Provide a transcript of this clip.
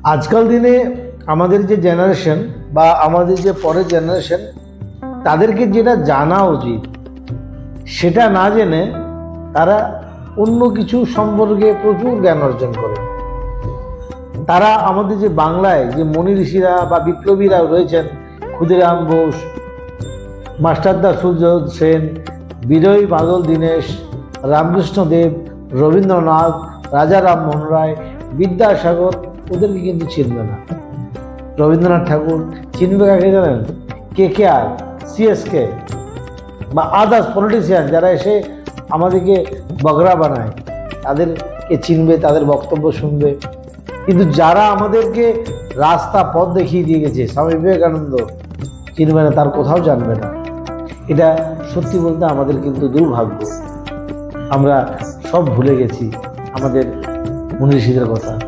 আজকাল দিনে আমাদের যে জেনারেশন বা আমাদের যে পরের জেনারেশন, তাদেরকে যেটা জানা উচিত সেটা না জেনে তারা অন্য কিছু সম্পর্কে প্রচুর জ্ঞান অর্জন করে। তারা আমাদের যে বাংলায় যে মনি ঋষিরা বা বিপ্লবীরা রয়েছেন, ক্ষুদিরাম বোস, মাস্টারদা সূর্য সেন, বিজয় বাদল দীনেশ, রামকৃষ্ণ দেব, রবীন্দ্রনাথ, রাজা রামমোহন রায়, বিদ্যাসাগর, ওদেরকে কিন্তু চিনবে না। রবীন্দ্রনাথ ঠাকুর চিনবে কাকে জানেন? KKR, CSK বা আদার্স পলিটিশিয়ান যারা এসে আমাদেরকে বগরা বানায়, তাদেরকে চিনবে, তাদের বক্তব্য শুনবে। কিন্তু যারা আমাদেরকে রাস্তা পথ দেখিয়ে দিয়ে গেছে, স্বামী বিবেকানন্দ, চিনবে না, তার কোথাও জানবে না। এটা সত্যি বলতে আমাদের কিন্তু দুর্ভাগ্য। আমরা সব ভুলে গেছি আমাদের মনীষীদের কথা।